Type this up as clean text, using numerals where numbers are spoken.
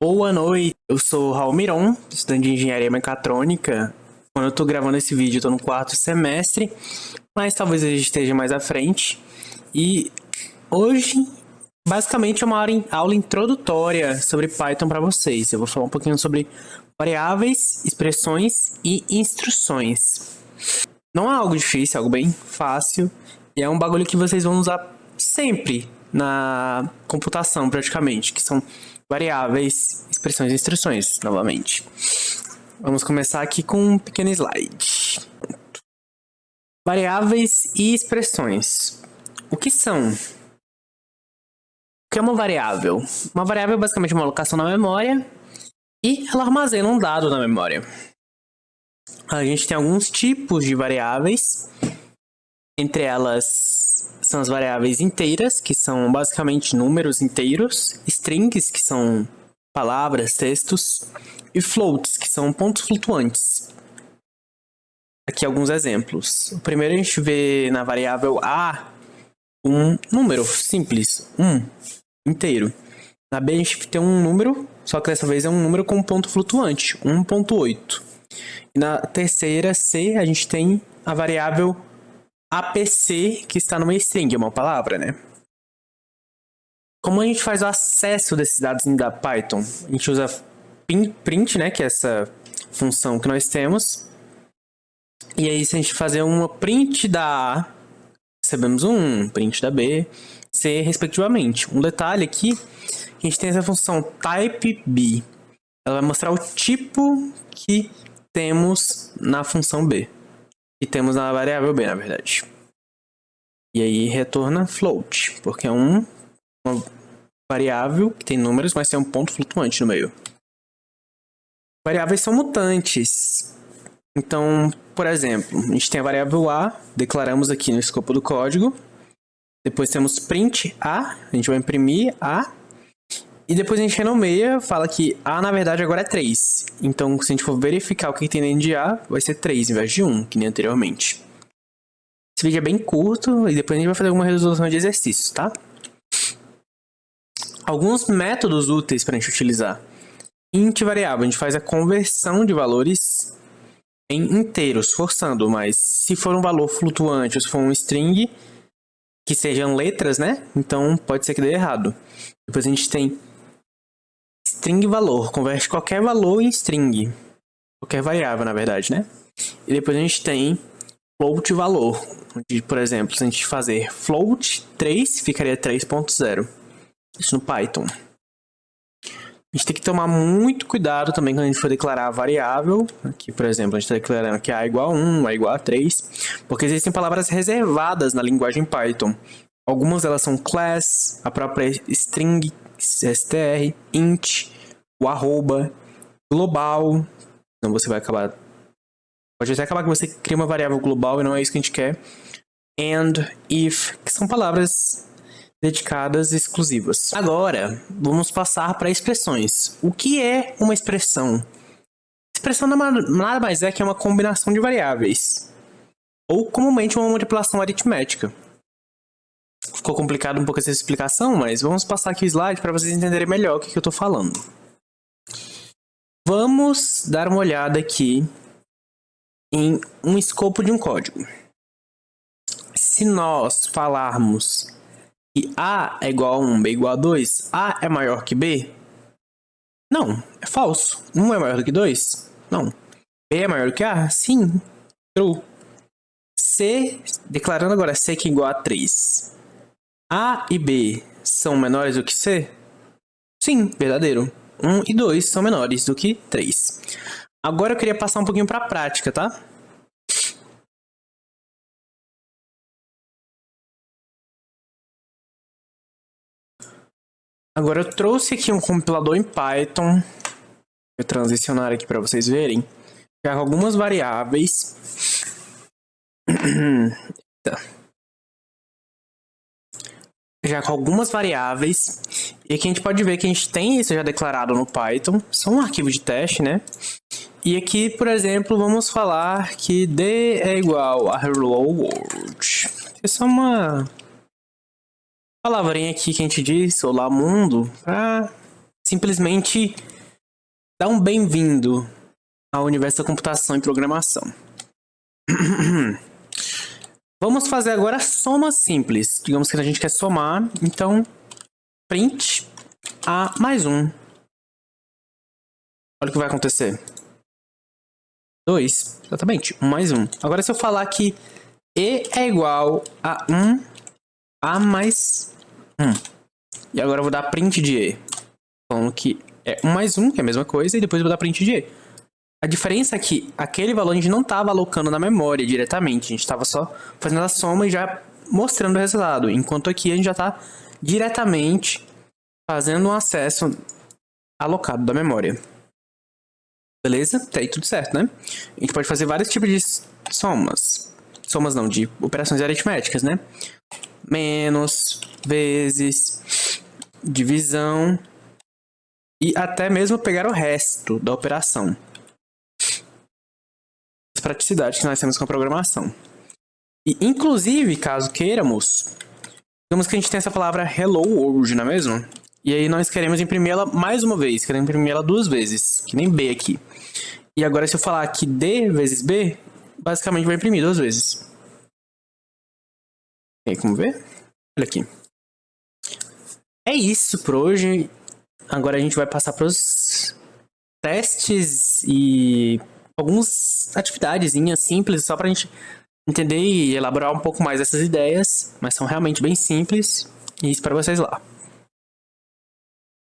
Boa noite, eu sou Raul Miron, estudante de Engenharia Mecatrônica. Quando eu tô gravando esse vídeo, eu tô no quarto semestre, mas talvez a gente esteja mais à frente. E hoje, basicamente, é uma aula introdutória sobre Python para vocês. Eu vou falar um pouquinho sobre variáveis, expressões e instruções. Não é algo difícil, é algo bem fácil, e é um bagulho que vocês vão usar sempre na computação, praticamente, que são variáveis, expressões e instruções, novamente. Vamos começar aqui com um pequeno slide. Variáveis e expressões. O que são? O que é uma variável? Uma variável é basicamente uma alocação na memória e ela armazena um dado na memória. A gente tem alguns tipos de variáveis. Entre elas são as variáveis inteiras, que são basicamente números inteiros, strings, que são palavras, textos, e floats, que são pontos flutuantes. Aqui alguns exemplos. O primeiro a gente vê na variável A um número simples, 1, inteiro. Na B a gente tem um número, só que dessa vez é um número com ponto flutuante, 1.8. E na terceira, C, a gente tem a variável APC, que está numa string, é uma palavra, né? Como a gente faz o acesso desses dados da Python? A gente usa print, né, que é essa função que nós temos. E aí, se a gente fazer uma print da A, recebemos um print da B, C, respectivamente. Um detalhe aqui, a gente tem essa função typeB. Ela vai mostrar o tipo que temos na função B. E temos na variável B, na verdade. E aí retorna float, porque é uma variável que tem números, mas tem um ponto flutuante no meio. Variáveis são mutantes. Então, por exemplo, a gente tem a variável A, declaramos aqui no escopo do código. Depois temos print A, a gente vai imprimir A. E depois a gente renomeia, fala que A, na verdade, agora é 3. Então, se a gente for verificar o que tem dentro de A, vai ser 3 em vez de 1, que nem anteriormente. Esse vídeo é bem curto e depois a gente vai fazer alguma resolução de exercícios, tá? Alguns métodos úteis para a gente utilizar. Int variável, a gente faz a conversão de valores em inteiros, forçando, mas se for um valor flutuante ou se for um string, que sejam letras, né? Então pode ser que dê errado. Depois a gente tem string valor, converte qualquer valor em string. Qualquer variável, na verdade, né? E depois a gente tem float valor, onde, por exemplo, se a gente fazer float 3, ficaria 3.0. Isso no Python. A gente tem que tomar muito cuidado também quando a gente for declarar a variável. Aqui, por exemplo, a gente está declarando que A é igual a 1, A é igual a 3, porque existem palavras reservadas na linguagem Python. Algumas delas são class, a própria string, str, int, o arroba, global. Então você vai acabar... Pode até acabar que você cria uma variável global e não é isso que a gente quer. And, if, que são palavras dedicadas exclusivas. Agora, vamos passar para expressões. O que é uma expressão? Expressão nada mais é que uma combinação de variáveis, ou comumente uma manipulação aritmética. Ficou complicado um pouco essa explicação, mas vamos passar aqui o slide para vocês entenderem melhor o que eu estou falando. Vamos dar uma olhada aqui em um escopo de um código. Se nós falarmos que A é igual a 1, B é igual a 2, A é maior que B? Não, é falso. 1 é maior do que 2? Não. B é maior do que A? Sim. True. C, declarando agora C que é igual a 3. A e B são menores do que C? Sim, verdadeiro. 1 e 2 são menores do que 3. Agora eu queria passar um pouquinho para a prática, tá? Agora eu trouxe aqui um compilador em Python. Vou transicionar aqui para vocês verem. Já com algumas variáveis. Já com algumas variáveis. E aqui a gente pode ver que a gente tem isso já declarado no Python. São um arquivo de teste, né? E aqui, por exemplo, vamos falar que D é igual a hello world. Essa é uma palavrinha aqui que a gente diz, olá mundo, para simplesmente dar um bem-vindo ao universo da computação e programação. Vamos fazer agora somas simples. Digamos que a gente quer somar, então print A mais 1. Olha o que vai acontecer. 2, exatamente, 1 mais 1. Agora se eu falar que E é igual a 1, A mais 1. E agora eu vou dar print de E. Falando que é 1 mais 1, que é a mesma coisa, e depois eu vou dar print de E. A diferença é que aquele valor a gente não estava alocando na memória diretamente. A gente estava só fazendo a soma e já mostrando o resultado. Enquanto aqui a gente já está diretamente fazendo um acesso alocado da memória. Beleza? Tá aí tudo certo, né? A gente pode fazer vários tipos de somas. Somas não, de operações aritméticas, né? Menos, vezes, divisão e até mesmo pegar o resto da operação. As praticidades que nós temos com a programação. E, inclusive, caso queiramos, digamos que a gente tem essa palavra hello world, não é mesmo? E aí nós queremos imprimir-la mais uma vez, queremos imprimir-la 2 vezes, que nem B aqui. E agora se eu falar que D vezes B, basicamente vai imprimir 2 vezes. Tem como ver? Olha aqui. É isso por hoje. Agora a gente vai passar para os testes e algumas atividadezinhas simples, só para a gente entender e elaborar um pouco mais essas ideias, mas são realmente bem simples. E espero vocês lá.